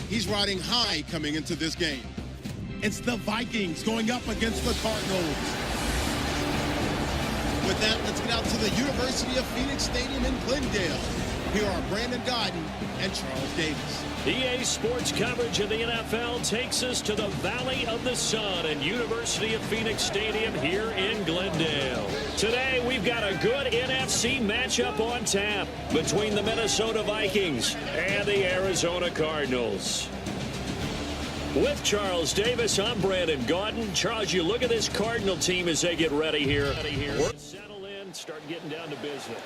He's riding high coming into this game. It's the Vikings going up against the Cardinals. With that, let's get out to the University of Phoenix Stadium in Glendale. Here are Brandon Godden and Charles Davis. EA Sports coverage of the NFL takes us to the Valley of the Sun and University of Phoenix Stadium here in Glendale. Today, we've got a good NFC matchup on tap between the Minnesota Vikings and the Arizona Cardinals. With Charles Davis, I'm Brandon Godden. Charles, you look at this Cardinal team as they get ready here. Settle in, start getting down to business.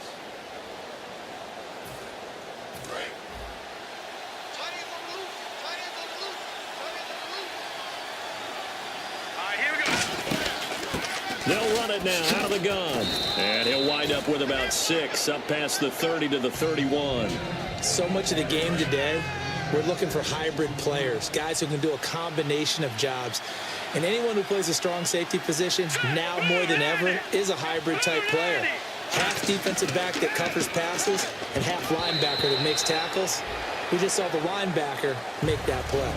They'll run it now out of the gun. And he'll wind up with about 6, up past the 30 to the 31. So much of the game today, we're looking for hybrid players, guys who can do a combination of jobs. And anyone who plays a strong safety position, now more than ever, is a hybrid type player. Half defensive back that covers passes and half linebacker that makes tackles. We just saw the linebacker make that play.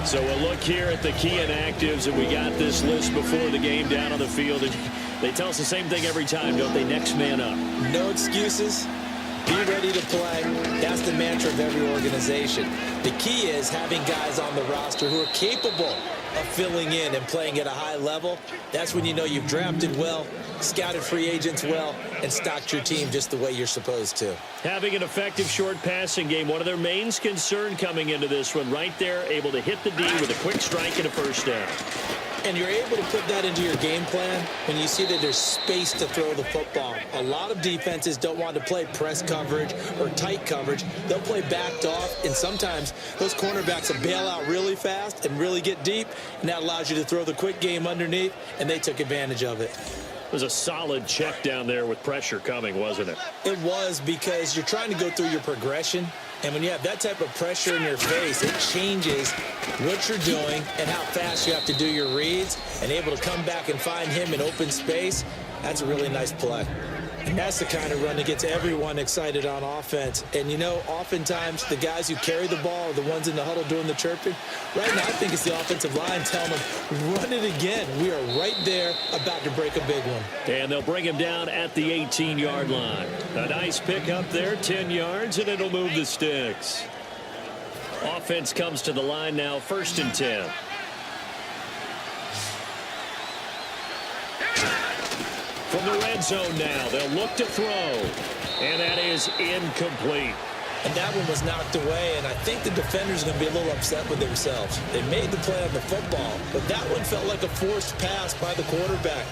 So we'll look here at the key inactives, and we got this list before the game down on the field. And they tell us the same thing every time, don't they? Next man up. No excuses. Be ready to play. That's the mantra of every organization. The key is having guys on the roster who are capable of filling in and playing at a high level. That's when you know you've drafted well, scouted free agents well, and stocked your team just the way you're supposed to. Having an effective short passing game, one of their main concern coming into this one, right there, able to hit the D with a quick strike and a first down. And you're able to put that into your game plan when you see that there's space to throw the football. A lot of defenses don't want to play press coverage or tight coverage. They'll play backed off, and sometimes those cornerbacks will bail out really fast and really get deep, and that allows you to throw the quick game underneath, and they took advantage of it. It was a solid check down there with pressure coming, wasn't it? It was, because you're trying to go through your progression, and when you have that type of pressure in your face, it changes what you're doing and how fast you have to do your reads, and able to come back and find him in open space. That's a really nice play. And that's the kind of run that gets everyone excited on offense. And, you know, oftentimes the guys who carry the ball are the ones in the huddle doing the chirping. Right now, I think it's the offensive line telling them, run it again. We are right there about to break a big one. And they'll bring him down at the 18-yard line. A nice pick up there, 10 yards, and it'll move the sticks. Offense comes to the line now, 1st and 10. From the red zone now, they'll look to throw. And that is incomplete. And that one was knocked away, and I think the defenders are going to be a little upset with themselves. They made the play on the football, but that one felt like a forced pass by the quarterback.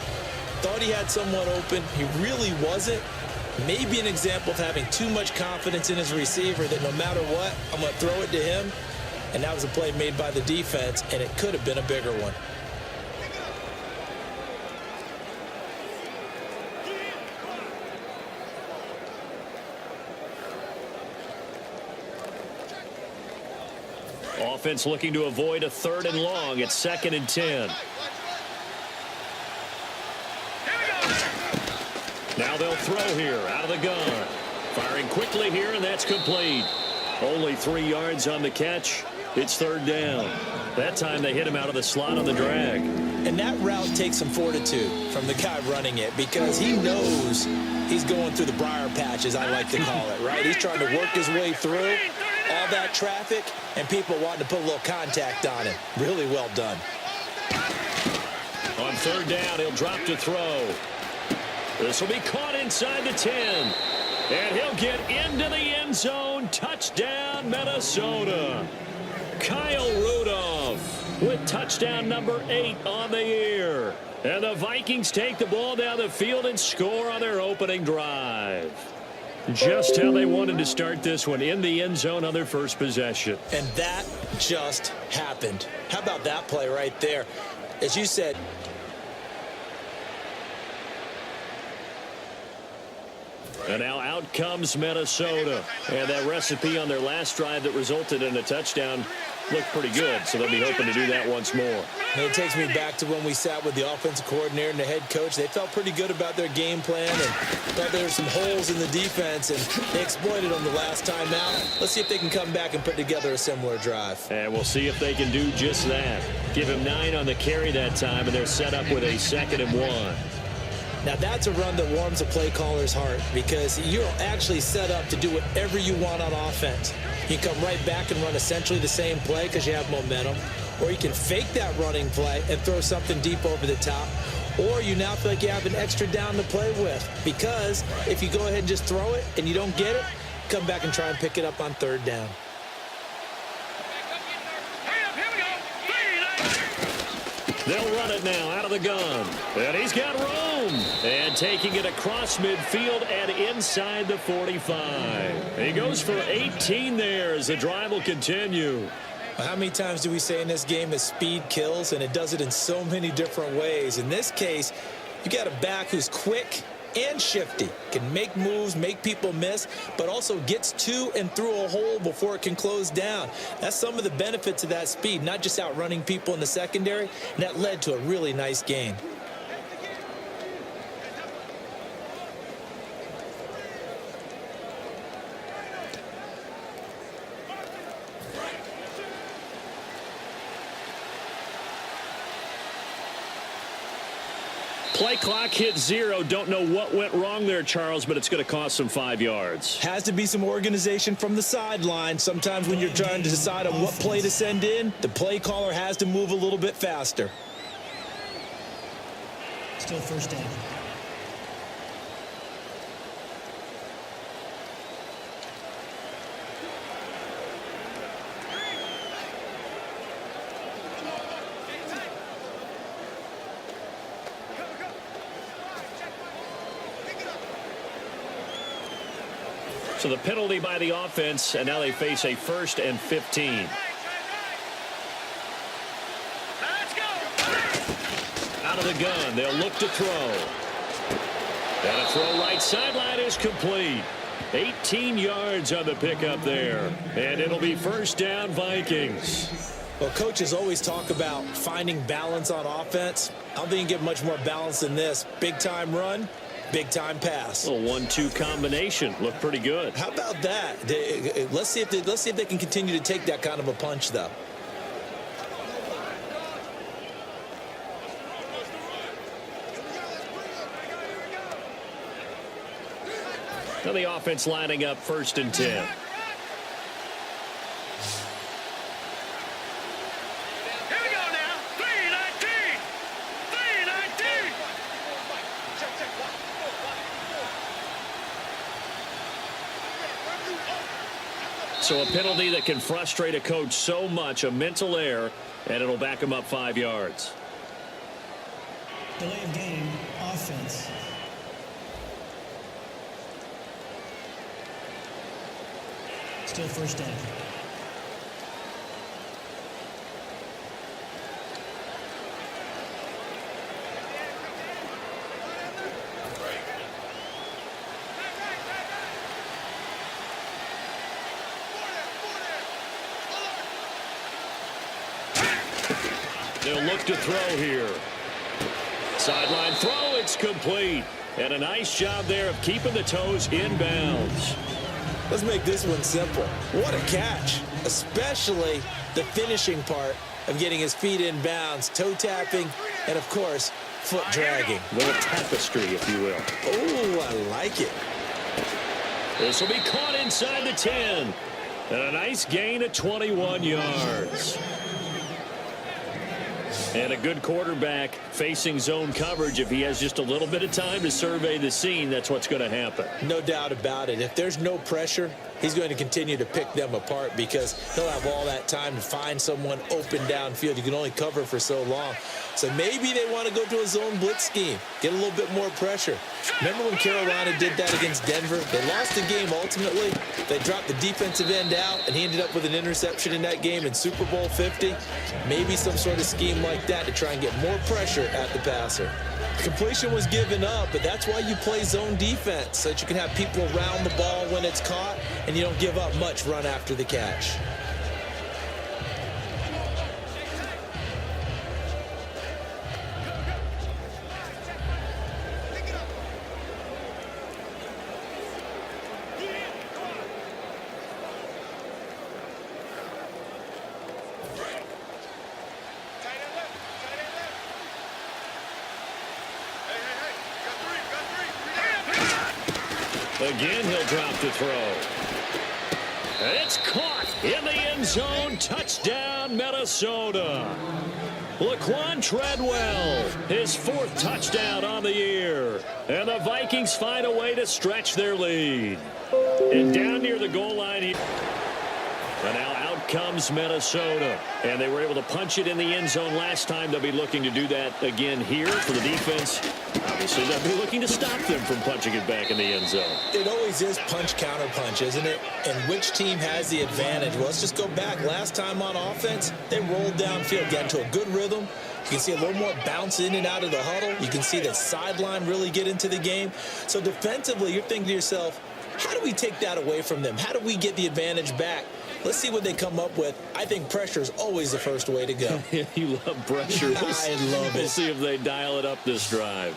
Thought he had someone open. He really wasn't. Maybe an example of having too much confidence in his receiver that no matter what, I'm going to throw it to him. And that was a play made by the defense, and it could have been a bigger one. Offense looking to avoid a 3rd and long. It's 2nd and 10. Now they'll throw here out of the gun. Firing quickly here, and that's complete. Only 3 yards on the catch. It's 3rd down. That time they hit him out of the slot on the drag. And that route takes some fortitude from the guy running it, because he knows he's going through the briar patch, as I like to call it, right? He's trying to work his way through all that traffic, and people wanting to put a little contact on him. Really well done. On 3rd down, he'll drop to throw. This will be caught inside the 10. And he'll get into the end zone. Touchdown, Minnesota. Kyle Rudolph with touchdown number 8 on the year. And the Vikings take the ball down the field and score on their opening drive. Just how they wanted to start this one, in the end zone on their first possession. And that just happened. How about that play right there? As you said, And now out comes Minnesota. And that recipe on their last drive that resulted in a touchdown looked pretty good, so they'll be hoping to do that once more. And it takes me back to when we sat with the offensive coordinator and the head coach. They felt pretty good about their game plan and thought there were some holes in the defense, and they exploited them the last time out. Let's see if they can come back and put together a similar drive. And we'll see if they can do just that. Give him 9 on the carry that time, and they're set up with a 2nd and 1. Now, that's a run that warms a play caller's heart because you're actually set up to do whatever you want on offense. You can come right back and run essentially the same play because you have momentum, or you can fake that running play and throw something deep over the top, or you now feel like you have an extra down to play with because if you go ahead and just throw it and you don't get it, come back and try and pick it up on 3rd down. They'll run it now out of the gun. And he's got room. And taking it across midfield and inside the 45. He goes for 18 there as the drive will continue. How many times do we say in this game that speed kills, and it does it in so many different ways? In this case, you got a back who's quick and shifty, can make moves, make people miss, but also gets to and through a hole before it can close down. That's some of the benefits of that speed, not just outrunning people in the secondary, and that led to a really nice gain. Play clock hit 0. Don't know what went wrong there, Charles, but it's going to cost them 5 yards. Has to be some organization from the sideline. Sometimes when you're trying to decide on what play to send in, the play caller has to move a little bit faster. Still 1st down. So the penalty by the offense, and now they face a 1st and 15. Out of the gun, they'll look to throw. And a throw right sideline is complete. 18 yards on the pickup there. And it'll be 1st down Vikings. Well, coaches always talk about finding balance on offense. I don't think you can get much more balance than this. Big-time run, big-time pass. A 1-2 combination. Looked pretty good. How about that? Let's see if they can continue to take that kind of a punch, though. Now the offense lining up 1st and 10. So a penalty that can frustrate a coach so much, a mental error, and it'll back him up 5 yards. Delay of game, offense. Still 1st down. They'll look to throw here. Sideline throw, it's complete. And a nice job there of keeping the toes in bounds. Let's make this one simple. What a catch, especially the finishing part of getting his feet in bounds, toe tapping, and of course, foot dragging. A little tapestry, if you will. Oh, I like it. This will be caught inside the 10. And a nice gain of 21 yards. And a good quarterback facing zone coverage. If he has just a little bit of time to survey the scene, that's what's going to happen. No doubt about it. If there's no pressure, he's going to continue to pick them apart because he'll have all that time to find someone open downfield. You can only cover for so long. So maybe they want to go to a zone blitz scheme, get a little bit more pressure. Remember when Carolina did that against Denver? They lost the game ultimately. They dropped the defensive end out, and he ended up with an interception in that game in Super Bowl 50. Maybe some sort of scheme like that to try and get more pressure at the passer. Completion was given up, but that's why you play zone defense, so that you can have people around the ball when it's caught, and you don't give up much run after the catch. Again, he'll drop to throw. It's caught in the end zone. Touchdown, Minnesota. Laquan Treadwell, his 4th touchdown on the year. And the Vikings find a way to stretch their lead. And down near the goal line here. And now out comes Minnesota. And they were able to punch it in the end zone last time. They'll be looking to do that again here for the defense. Obviously, they'll be looking to stop them from punching it back in the end zone. It always is punch-counter-punch, isn't it? And which team has the advantage? Well, let's just go back. Last time on offense, they rolled downfield, got into a good rhythm. You can see a little more bounce in and out of the huddle. You can see the sideline really get into the game. So defensively, you're thinking to yourself, how do we take that away from them? How do we get the advantage back? Let's see what they come up with. I think pressure is always the first way to go. You love pressure. I love it. We'll see if they dial it up this drive.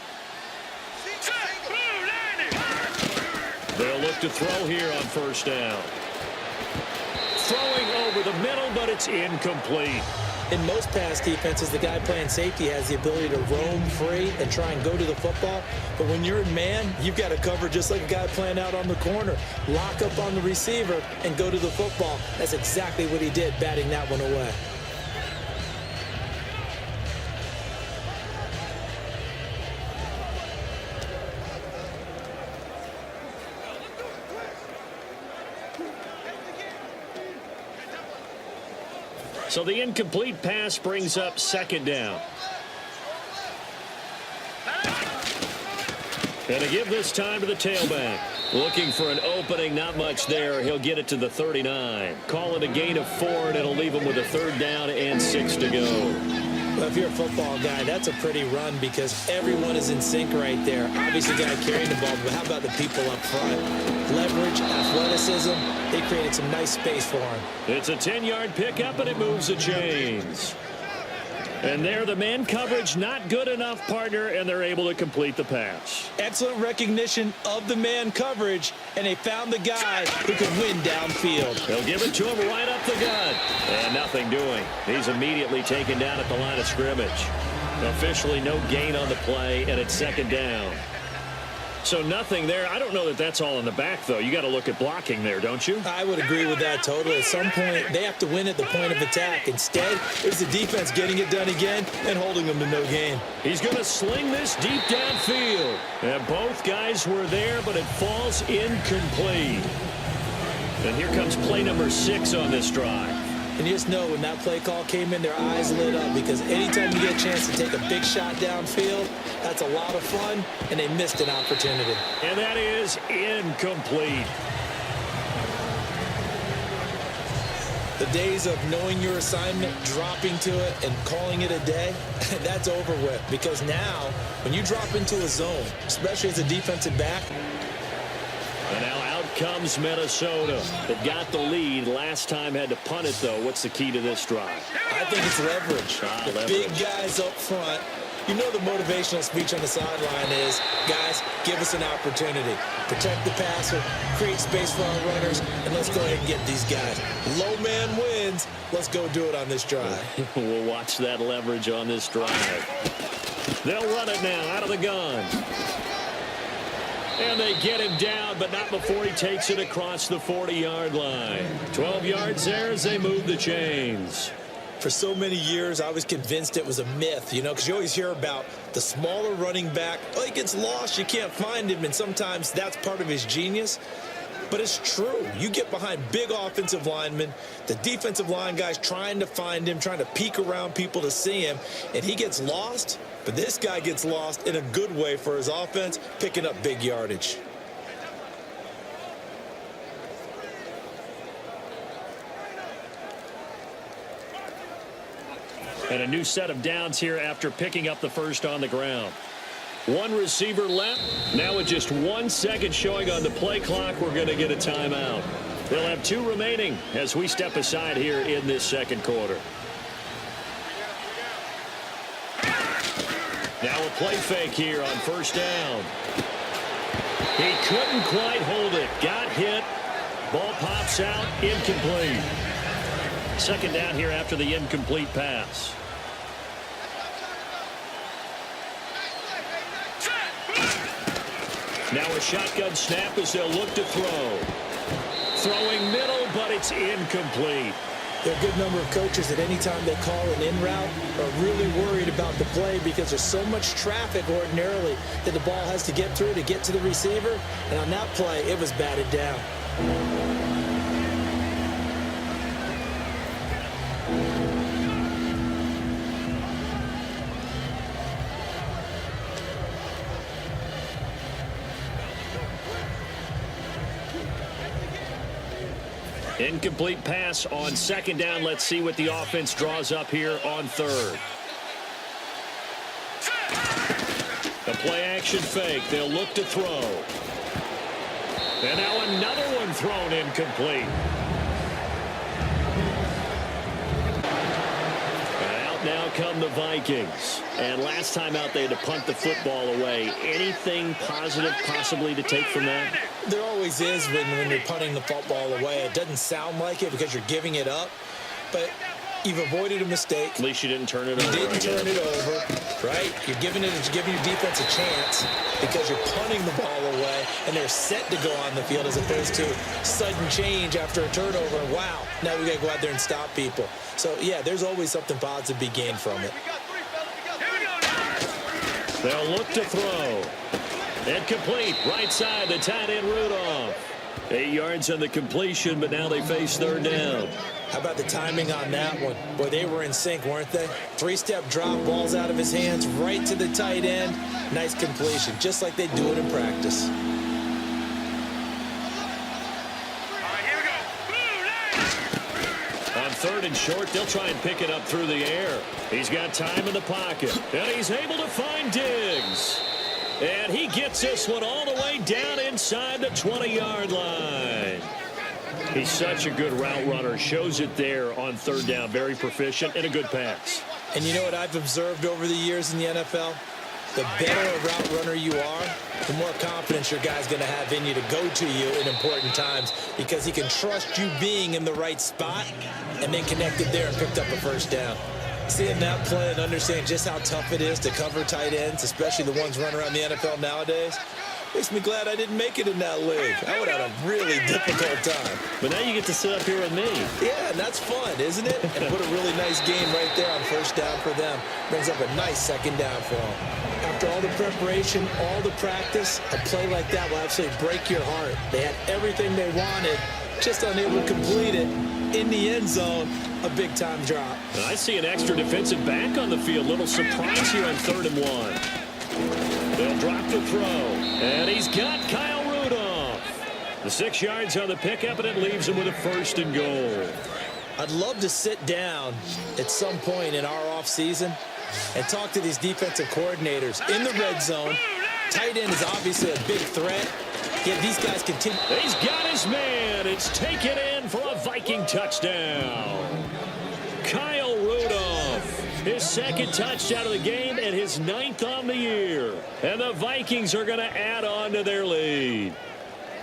They'll look to throw here on first down. Throwing over the middle, but it's incomplete. In most pass defenses, the guy playing safety has the ability to roam free and try and go to the football. But when you're in man, you've got to cover just like a guy playing out on the corner. Lock up on the receiver and go to the football. That's exactly what he did, batting that one away. So the incomplete pass brings up second down. And to give this time to the tailback. Looking for an opening, not much there. He'll get it to the 39. Call it a gain of 4, and it'll leave him with a 3rd down and 6 to go. Well, if you're a football guy, that's a pretty run because everyone is in sync right there. Obviously, the guy carrying the ball, but how about the people up front? Leverage, athleticism, they created some nice space for him. It's a 10-yard pickup, and it moves the chains. And there, the man coverage not good enough, partner, and they're able to complete the pass. Excellent recognition of the man coverage, and they found the guy who could win downfield. They'll give it to him right up the gut. And nothing doing. He's immediately taken down at the line of scrimmage. Officially no gain on the play, and it's second down. So nothing there. I don't know that that's all in the back, though. You got to look at blocking there, don't you? I would agree with that totally. At some point, they have to win at the point of attack. Instead, it's the defense getting it done again and holding them to no gain. He's going to sling this deep downfield. And both guys were there, but it falls incomplete. And here comes play number 6 on this drive. And you just know when that play call came in, their eyes lit up because anytime you get a chance to take a big shot downfield, that's a lot of fun, and they missed an opportunity. And that is incomplete. The days of knowing your assignment, dropping to it, and calling it a day, that's over with. Because now, when you drop into a zone, especially as a defensive back. And now out comes Minnesota. They've got the lead. Last time had to punt it, though. What's the key to this drive? I think it's leverage. The leverage. Big guys up front. You know the motivational speech on the sideline is, guys, give us an opportunity. Protect the passer, create space for our runners, and let's go ahead and get these guys. Low man wins. Let's go do it on this drive. We'll watch that leverage on this drive. They'll run it now out of the gun. And they get him down, but not before he takes it across the 40-yard line. 12 yards there as they move the chains. For so many years, I was convinced it was a myth, you know, because you always hear about the smaller running back. Oh, he gets lost, you can't find him, and sometimes that's part of his genius. But it's true. You get behind big offensive linemen, the defensive line guys trying to find him, trying to peek around people to see him, and he gets lost. But this guy gets lost in a good way for his offense, picking up big yardage. And a new set of downs here after picking up the first on the ground. One receiver left. Now with just 1 second showing on the play clock, we're going to get a timeout. They'll have 2 remaining as we step aside here in this second quarter. Now a play fake here on first down. He couldn't quite hold it. Got hit. Ball pops out. Incomplete. Second down here after the incomplete pass. Now a shotgun snap as they'll look to throw. Throwing middle, but it's incomplete. There are a good number of coaches that anytime they call an in route are really worried about the play because there's so much traffic ordinarily that the ball has to get through to get to the receiver. And on that play, it was batted down. Incomplete pass on second down. Let's see what the offense draws up here on third. The play action fake. They'll look to throw. And now another one thrown incomplete. Out now come the Vikings. And last time out they had to punt the football away. Anything positive possibly to take from that? There always is when you're punting the football away. It doesn't sound like it because you're giving it up, but you've avoided a mistake. At least you didn't turn it over. You didn't turn it over, right? You're giving your defense a chance because you're punting the ball away, and they're set to go on the field as opposed to sudden change after a turnover. And wow, now we got to go out there and stop people. So, yeah, there's always something positive to be gained from it. They'll look to throw. Incomplete. Right side, the tight end Rudolph. 8 yards on the completion, but now they face third down. How about the timing on that one? Boy, they were in sync, weren't they? 3-step drop, balls out of his hands, right to the tight end. Nice completion, just like they do it in practice. On third and short, they'll try and pick it up through the air. He's got time in the pocket, and he's able to find Diggs. And he gets this one all the way down inside the 20-yard line. He's such a good route runner. Shows it there on third down. Very proficient and a good pass. And you know what I've observed over the years in the NFL? The better a route runner you are, the more confidence your guy's going to have in you to go to you in important times because he can trust you being in the right spot and then connected there and picked up a first down. Seeing that play and understand just how tough it is to cover tight ends, especially the ones running around the NFL nowadays, makes me glad I didn't make it in that league. I would have had a really difficult time. But now you get to sit up here with me. Yeah, and that's fun, isn't it? And put a really nice game right there on first down for them. Brings up a nice second down for them. After all the preparation, all the practice, a play like that will absolutely break your heart. They had everything they wanted, just unable to complete it. In the end zone, a big-time drop. And I see an extra defensive back on the field. Little surprise here on 3rd and 1. They'll drop the throw. And he's got Kyle Rudolph. The 6 yards on the pickup, and it leaves him with a 1st and goal. I'd love to sit down at some point in our offseason and talk to these defensive coordinators in the red zone. Tight end is obviously a big threat. Yet these guys continue. He's got his man. It's taken in for a Viking touchdown. Kyle Rudolph, his 2nd touchdown of the game and his 9th on the year. And the Vikings are going to add on to their lead.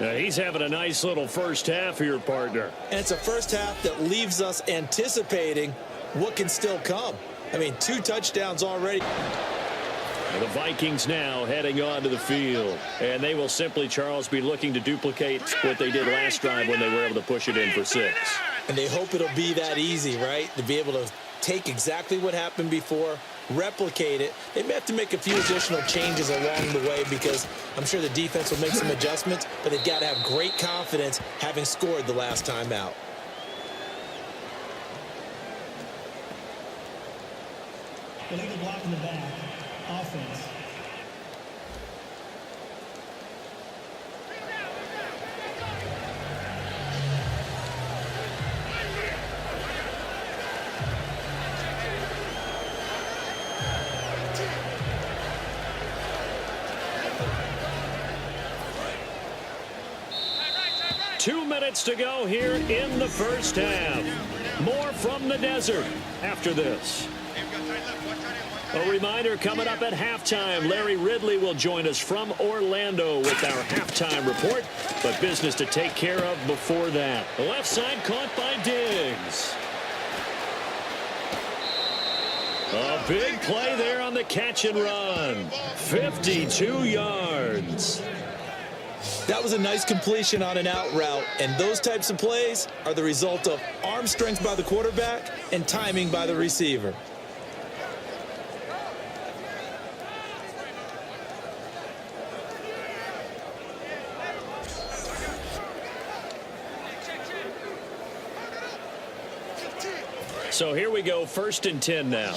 Now, he's having a nice little first half here, partner. And it's a first half that leaves us anticipating what can still come. I mean, 2 touchdowns already. And the Vikings now heading onto the field. And they will simply, Charles, be looking to duplicate what they did last drive when they were able to push it in for 6. And they hope it'll be that easy, right? To be able to take exactly what happened before, replicate it. They may have to make a few additional changes along the way because I'm sure the defense will make some adjustments, but they've got to have great confidence having scored the last time out. Illegal block in the back. Offense. 2 minutes to go here in the first half. More from the desert after this. A reminder, coming up at halftime, Larry Ridley will join us from Orlando with our halftime report, but business to take care of before that. The left side caught by Diggs. A big play there on the catch and run. 52 yards. That was a nice completion on an out route, and those types of plays are the result of arm strength by the quarterback and timing by the receiver. So here we go, 1st and 10 now.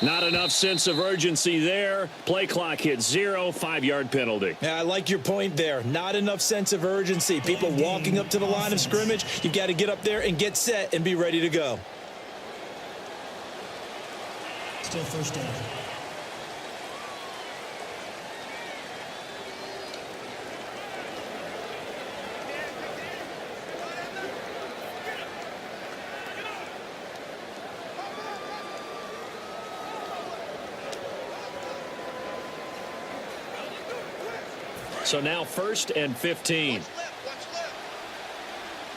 Not enough sense of urgency there. Play clock hits 0, 5-yard penalty. Yeah, I like your point there. Not enough sense of urgency. People walking up to the line of scrimmage, you've got to get up there and get set and be ready to go. Still first down. So now 1st and 15.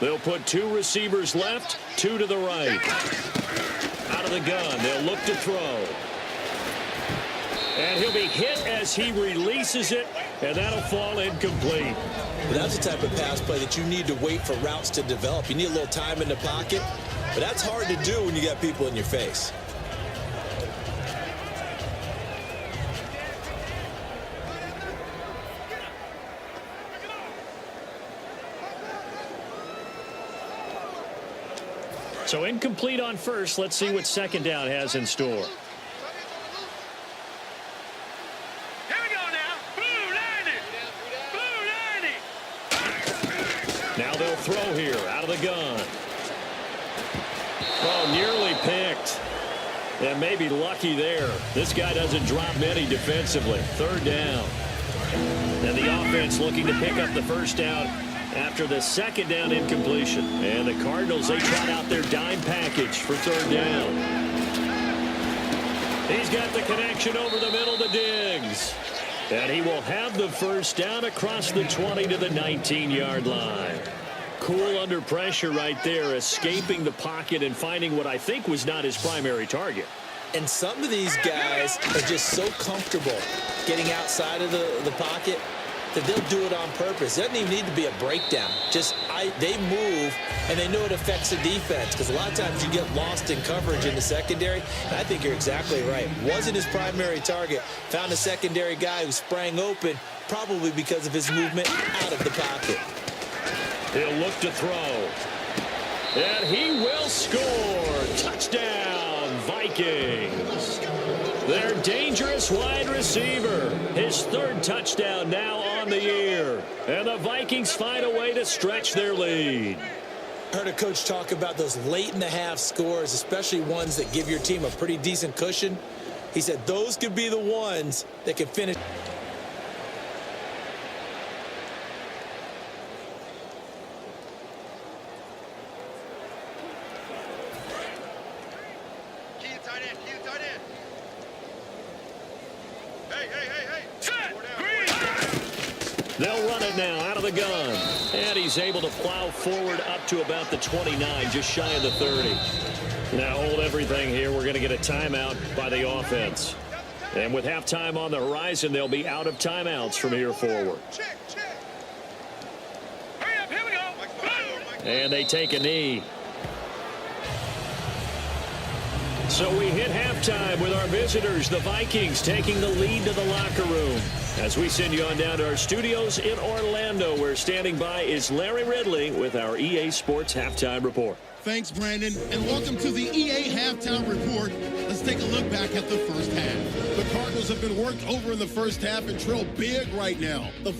They'll put 2 receivers left, 2 to the right. Out of the gun, they'll look to throw. And he'll be hit as he releases it, and that'll fall incomplete. But that's the type of pass play that you need to wait for routes to develop. You need a little time in the pocket, but that's hard to do when you got people in your face. So incomplete on 1st. Let's see what 2nd down has in store. Here we go now. Blue 90. Now they'll throw here out of the gun. Oh, nearly picked. And maybe lucky there. This guy doesn't drop many defensively. 3rd down. And the offense looking to pick up the 1st down after the 2nd down incompletion. And the Cardinals, they trot out their dime package for 3rd down. He's got the connection over the middle to Diggs. And he will have the 1st down across the 20 to the 19-yard line. Cool under pressure right there, escaping the pocket and finding what I think was not his primary target. And some of these guys are just so comfortable getting outside of the pocket that they'll do it on purpose. It doesn't even need to be a breakdown. They move, and they know it affects the defense, because a lot of times you get lost in coverage in the secondary, and I think you're exactly right. Wasn't his primary target. Found a secondary guy who sprang open, probably because of his movement out of the pocket. He'll look to throw. And he will score. Touchdown, Vikings. Their dangerous wide receiver. His 3rd touchdown now on the year. And the Vikings find a way to stretch their lead. I heard a coach talk about those late-in-the-half scores, especially ones that give your team a pretty decent cushion. He said those could be the ones that can finish. They'll run it now out of the gun. And he's able to plow forward up to about the 29, just shy of the 30. Now hold everything here. We're going to get a timeout by the offense. And with halftime on the horizon, they'll be out of timeouts from here forward. Hurry up, here we go. And they take a knee. So we hit halftime with our visitors, the Vikings, taking the lead to the locker room. As we send you on down to our studios in Orlando, where standing by is Larry Ridley with our EA Sports Halftime Report. Thanks, Brandon, and welcome to the EA Halftime Report. Let's take a look back at the first half. The Cardinals have been worked over in the first half and trail big right now. The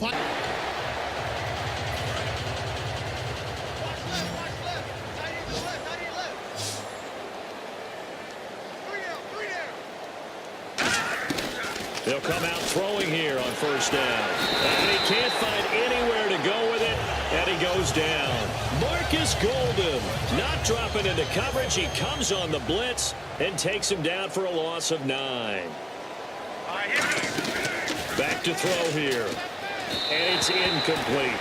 They'll come out throwing here on first down. And he can't find anywhere to go with it, and he goes down. Marcus Golden not dropping into coverage. He comes on the blitz and takes him down for a loss of 9. Back to throw here. And it's incomplete.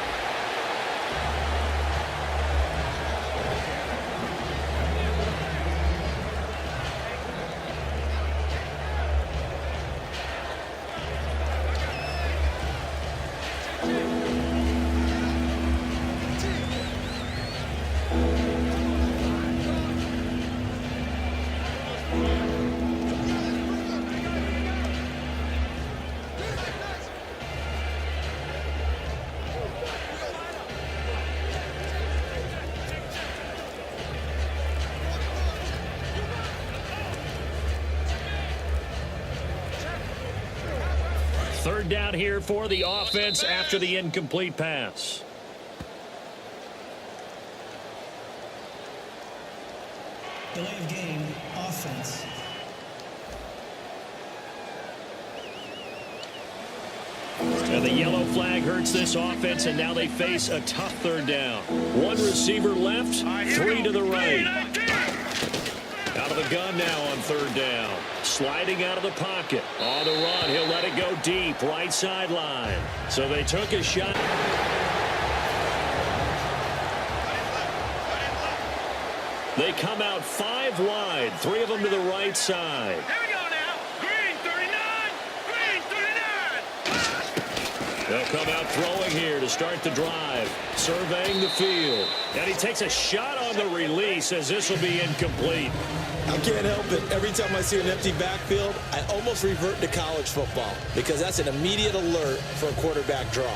Third down here for the offense after the incomplete pass. Delay of game, offense. And the yellow flag hurts this offense, and now they face a tough third down. One receiver left, 3 to the right. Out of the gun now on third down. Sliding out of the pocket. On the run, he'll let it go deep, right sideline. So they took a shot. They come out 5 wide, 3 of them to the right side. Here we go now. Green 39. Green 39. They'll come out throwing here to start the drive. Surveying the field. And he takes a shot on the release as this will be incomplete. I can't help it. Every time I see an empty backfield, I almost revert to college football because that's an immediate alert for a quarterback draw.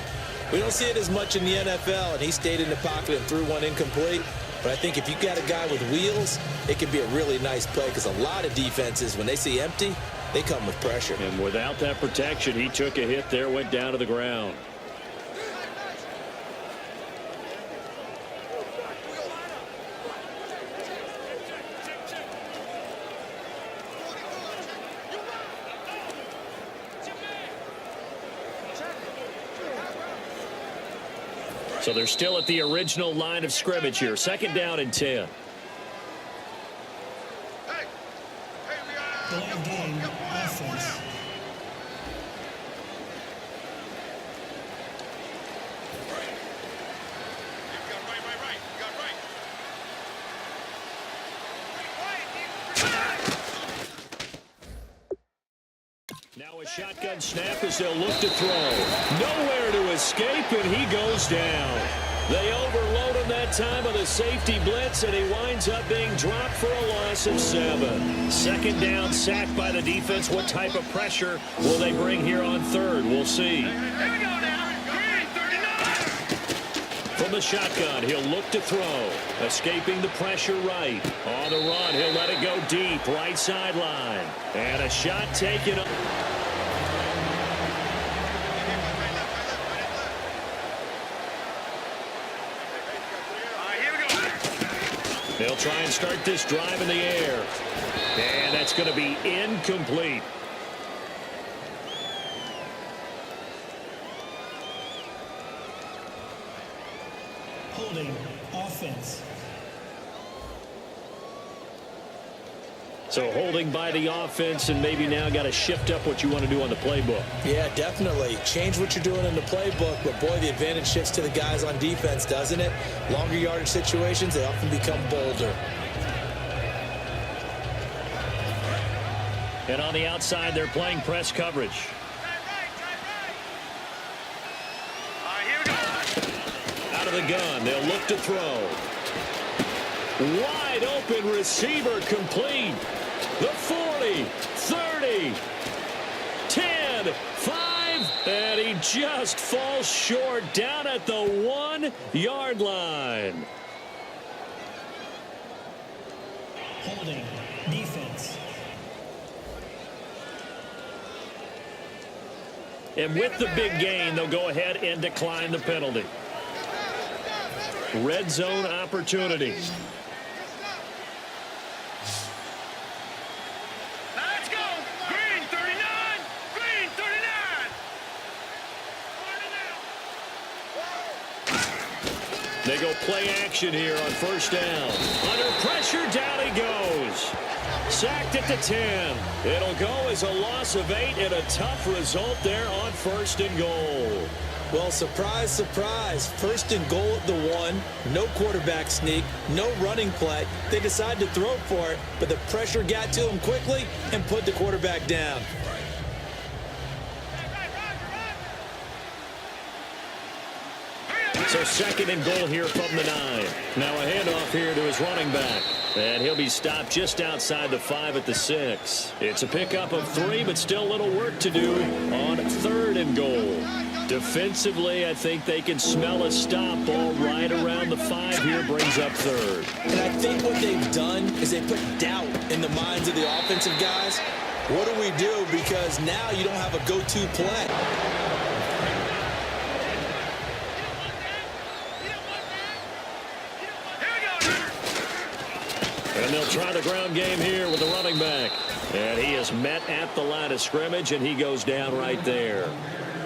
We don't see it as much in the NFL, and he stayed in the pocket and threw one incomplete. But I think if you got a guy with wheels, it can be a really nice play because a lot of defenses, when they see empty, they come with pressure. And without that protection, he took a hit there, went down to the ground. So they're still at the original line of scrimmage here. Second down and 10. Delay of game, offense. Now a shotgun snap as they'll look to throw. Nowhere to escape, and he goes down. They overload him that time with a safety blitz, and he winds up being dropped for a loss of 7. Second down, sacked by the defense. What type of pressure will they bring here on third? We'll see. Here we go now. Green 39. From the shotgun, he'll look to throw. Escaping the pressure right. On the run, he'll let it go deep, right sideline. And a shot taken up. They'll try and start this drive in the air. And that's going to be incomplete. Holding, offense. So holding by the offense, and maybe now got to shift up what you want to do on the playbook. Yeah, definitely. Change what you're doing in the playbook, but boy, the advantage shifts to the guys on defense, doesn't it? Longer yardage situations, they often become bolder. And on the outside, they're playing press coverage. Here we go. Out of the gun, they'll look to throw. Wide open receiver complete. The 40, 30, 10, 5, and he just falls short down at the 1-yard line. Holding. Defense. And with the big gain, they'll go ahead and decline the penalty. Red zone opportunity. Let's go. Green 39. Green 39. They go play action here on first down. Under pressure, down he goes. Sacked at the 10. It'll go as a loss of 8 and a tough result there on first and goal. Well, surprise, surprise. First and goal at the 1. No quarterback sneak. No running play. They decide to throw for it, but the pressure got to them quickly and put the quarterback down. So second and goal here from the 9. Now a handoff here to his running back. And he'll be stopped just outside the 5 at the 6. It's a pickup of 3, but still a little work to do on third and goal. Defensively, I think they can smell a stop ball right around the 5 here, brings up third. And I think what they've done is they put doubt in the minds of the offensive guys. What do we do? Because now you don't have a go-to play. And they'll try the ground game here with the running back. And he is met at the line of scrimmage, and he goes down right there.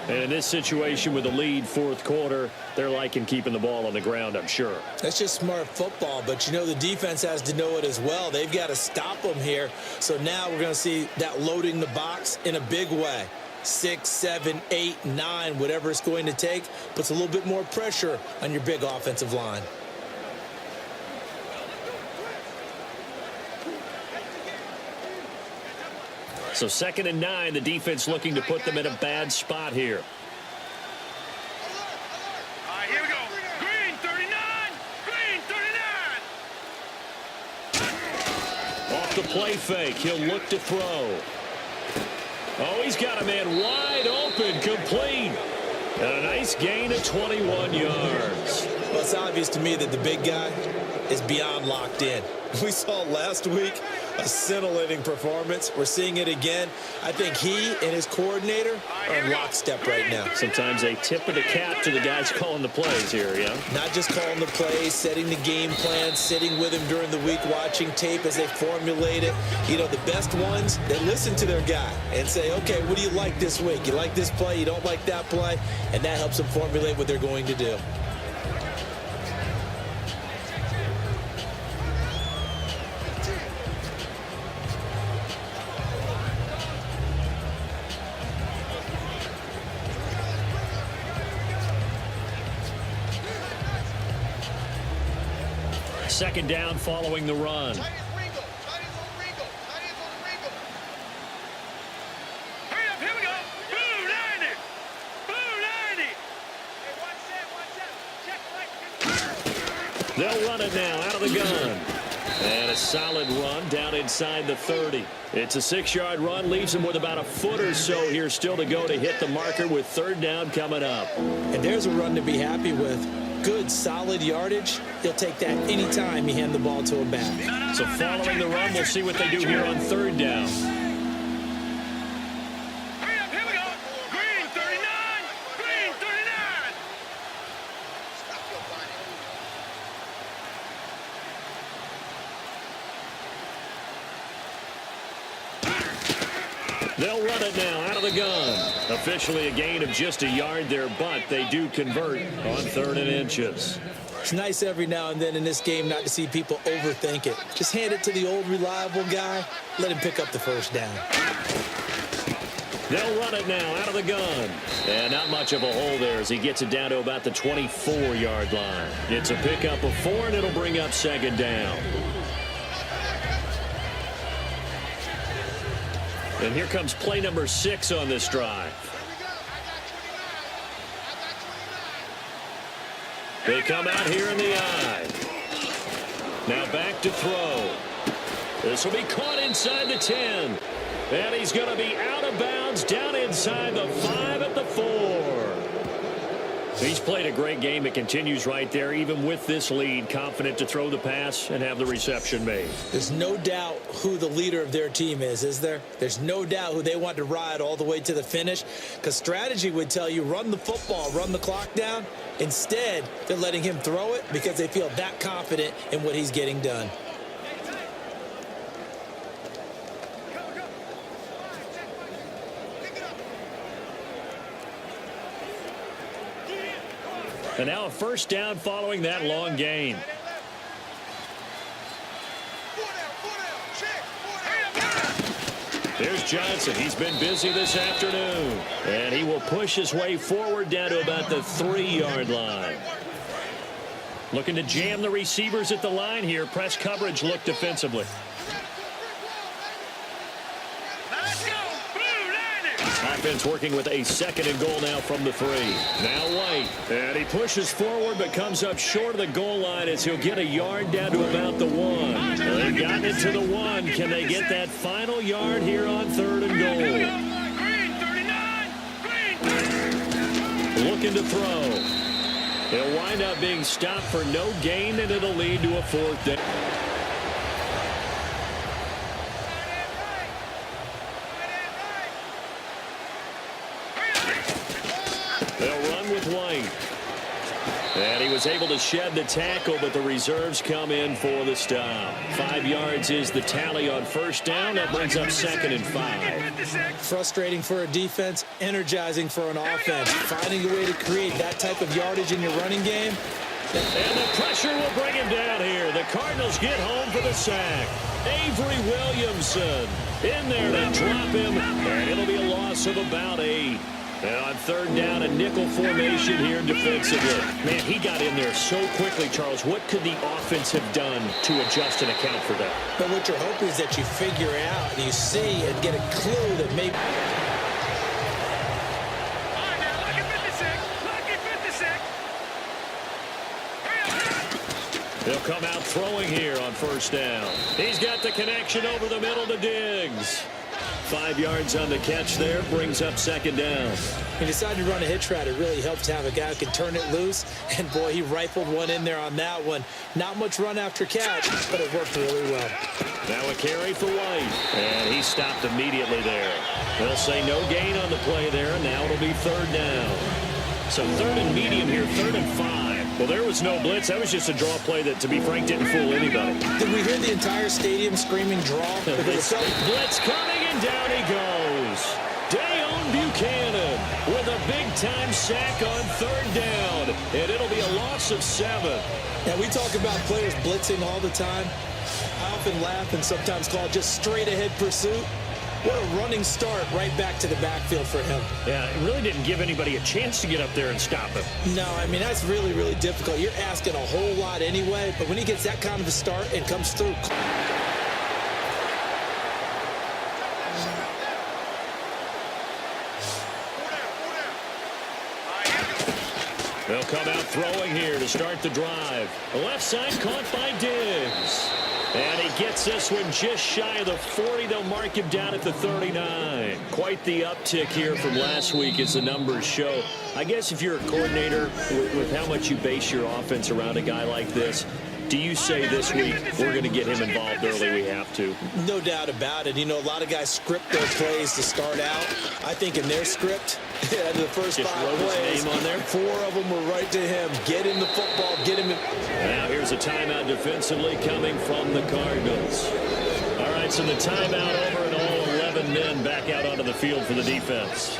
And in this situation with the lead fourth quarter, they're liking keeping the ball on the ground, I'm sure. That's just smart football, but you know the defense has to know it as well. They've got to stop them here. So now we're going to see that loading the box in a big way. 6, 7, 8, 9, whatever it's going to take, puts a little bit more pressure on your big offensive line. So second and 9, the defense looking to put them in a bad spot here. All right, here we go. Green 39. Green 39. Off the play fake, he'll look to throw. Oh, he's got a man wide open, complete. And a nice gain of 21 yards. Well, it's obvious to me that the big guy is beyond locked in. We saw last week a scintillating performance. We're seeing it again. I think he and his coordinator are in lockstep right now. Sometimes a tip of the cap to the guys calling the plays here, yeah? Not just calling the plays, setting the game plan, sitting with him during the week, watching tape as they formulate it. You know, the best ones, they listen to their guy and say, okay, what do you like this week? You like this play? You don't like that play? And that helps them formulate what they're going to do. Second down following the run. Hurry up, here we go. Blue 90. Blue 90. Hey, watch that. They'll run it now out of the gun. And a solid run down inside the 30. It's a 6-yard run, leaves them with about a foot or so here still to go to hit the marker with third down coming up. And there's a run to be happy with. Good, solid yardage. He'll take that anytime you hand the ball to him back. So following the run, we'll see what they do here on third down. Hurry up, here we go. Green 39. Green 39. They'll run it now out of the gun. Officially a gain of just a yard there, but they do convert on 3rd and inches. It's nice every now and then in this game not to see people overthink it. Just hand it to the old reliable guy. Let him pick up the first down. They'll run it now out of the gun. And not much of a hole there as he gets it down to about the 24-yard line. It's a pickup of 4, and it'll bring up second down. And here comes play number 6 on this drive. They come out here in the eye. Now back to throw. This will be caught inside the 10. And he's going to be out of bounds down inside the 5 at the 4. He's played a great game. It continues right there, even with this lead, confident to throw the pass and have the reception made. There's no doubt who the leader of their team is there? There's no doubt who they want to ride all the way to the finish, because strategy would tell you run the football, run the clock down. Instead, they're letting him throw it because they feel that confident in what he's getting done. And now a first down following that long gain. Here's Johnson. He's been busy this afternoon. And he will push his way forward down to about the 3-yard line. Looking to jam the receivers at the line here. Press coverage look defensively. Offense working with a 2nd and goal now from the 3. Now White. And he pushes forward but comes up short of the goal line as he'll get a yard down to about the 1. They've gotten it to the 1. Can they get that final yard here on 3rd and goal? Looking to throw. He'll wind up being stopped for no gain, and it'll lead to a 4th down. They'll run with White. And he was able to shed the tackle, but the reserves come in for the stop. 5 yards is the tally on first down. That brings up 2nd and 5. Frustrating for a defense, energizing for an offense. Finding a way to create that type of yardage in your running game. And the pressure will bring him down here. The Cardinals get home for the sack. Avery Williamson in there to drop him. And it'll be a loss of about 8. And on 3rd down, a nickel formation here defensively. Man, he got in there so quickly, Charles. What could the offense have done to adjust and account for that? But what you're hoping is that you figure out, and you see and get a clue that maybe... He'll come out throwing here on first down. He's got the connection over the middle to Diggs. 5 yards on the catch there, brings up 2nd down. He decided to run a hitch route. It really helps to have a guy who can turn it loose. And, boy, he rifled one in there on that one. Not much run after catch, but it worked really well. Now a carry for White. And he stopped immediately there. They'll say no gain on the play there, and now it'll be 3rd down. So 3rd and medium here, 3rd and 5. Well, there was no blitz. That was just a draw play that, to be frank, didn't fool anybody. Did we hear the entire stadium screaming draw? Blitz coming, and down he goes. Dayon Buchanan with a big-time sack on 3rd down. And it'll be a loss of 7. Now, we talk about players blitzing all the time. I often laugh and sometimes call it just straight-ahead pursuit. What a running start right back to the backfield for him. Yeah, it really didn't give anybody a chance to get up there and stop him. No, I mean, that's really, really difficult. You're asking a whole lot anyway, but when he gets that kind of a start and comes through... They'll come out throwing here to start the drive. The left side caught by Diggs. And he gets this one just shy of the 40. They'll mark him down at the 39. Quite the uptick here from last week as the numbers show. I guess if you're a coordinator with how much you base your offense around a guy like this, do you say this week we're going to get him involved early? We have to. No doubt about it. You know, a lot of guys script their plays to start out. I think in their script, out of the first just 5 plays, name on there. 4 of them were right to him. Get him the football. Get him. Now here's a timeout defensively coming from the Cardinals. All right, so the timeout over and all 11 men back out onto the field for the defense.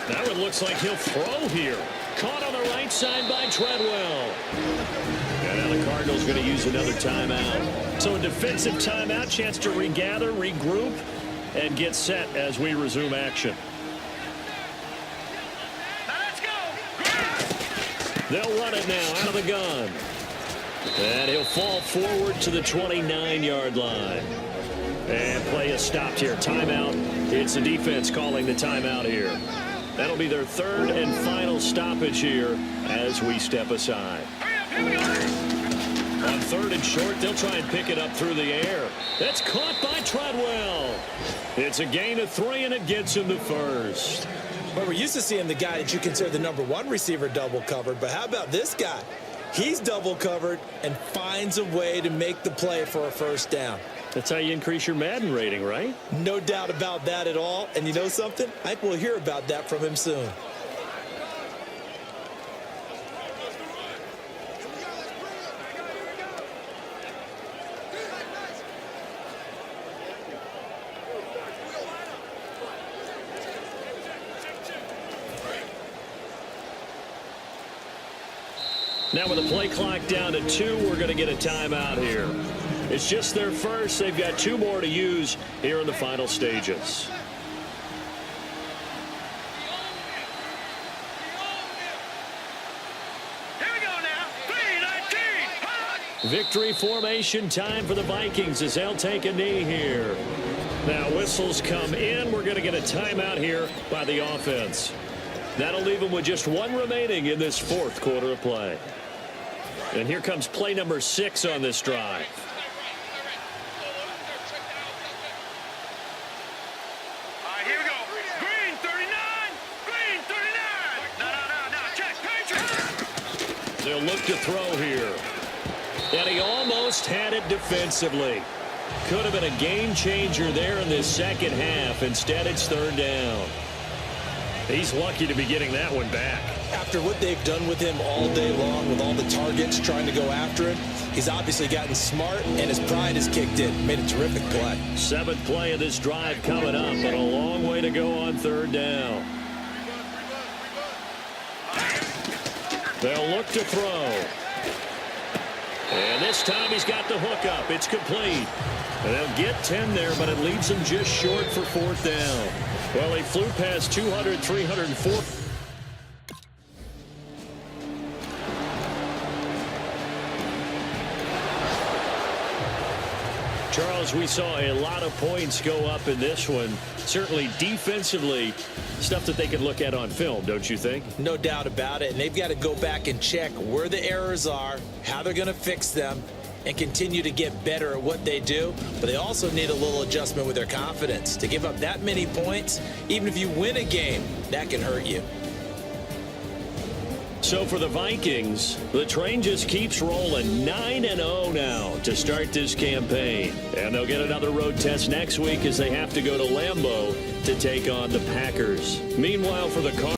That one looks like he'll throw here. Caught on the right side by Treadwell. And now the Cardinals going to use another timeout. So a defensive timeout, chance to regather, regroup, and get set as we resume action. Let's go. They'll run it now out of the gun. And he'll fall forward to the 29-yard line. And play is stopped here. Timeout. It's the defense calling the timeout here. That'll be their 3rd and final stoppage here as we step aside. On 3rd and short, they'll try and pick it up through the air. That's caught by Treadwell. It's a gain of 3, and it gets him to first. But we're used to seeing the guy that you consider the #1 receiver double covered. But how about this guy? He's double covered and finds a way to make the play for a first down. That's how you increase your Madden rating, right? No doubt about that at all. And you know something? I think we'll hear about that from him soon. Now with the play clock down to 2, we're going to get a timeout here. It's just their first. They've got 2 more to use here in the final stages. Here we go now. 3-19. Victory formation time for the Vikings as they'll take a knee here. Now whistles come in. We're going to get a timeout here by the offense. That'll leave them with just 1 remaining in this 4th quarter of play. And here comes play number 6 on this drive. All right, here we go. Green 39. Green 39. No. Check. Patriot. They'll look to throw here. And he almost had it defensively. Could have been a game changer there in this second half. Instead, it's 3rd down. He's lucky to be getting that one back. After what they've done with him all day long, with all the targets trying to go after him, he's obviously gotten smart, and his pride has kicked in. Made a terrific play. 7th play of this drive coming up, but a long way to go on 3rd down. They'll look to throw. And this time he's got the hook up. It's complete. And they'll get 10 there, but it leaves him just short for 4th down. Well, he flew past 200, 304. Charles, we saw a lot of points go up in this one. Certainly defensively, stuff that they can look at on film, don't you think? No doubt about it. And they've got to go back and check where the errors are, how they're going to fix them, and continue to get better at what they do. But they also need a little adjustment with their confidence. To give up that many points, even if you win a game, that can hurt you. So for the Vikings, the train just keeps rolling 9-0 now to start this campaign. And they'll get another road test next week as they have to go to Lambeau to take on the Packers. Meanwhile, for the Cardinals,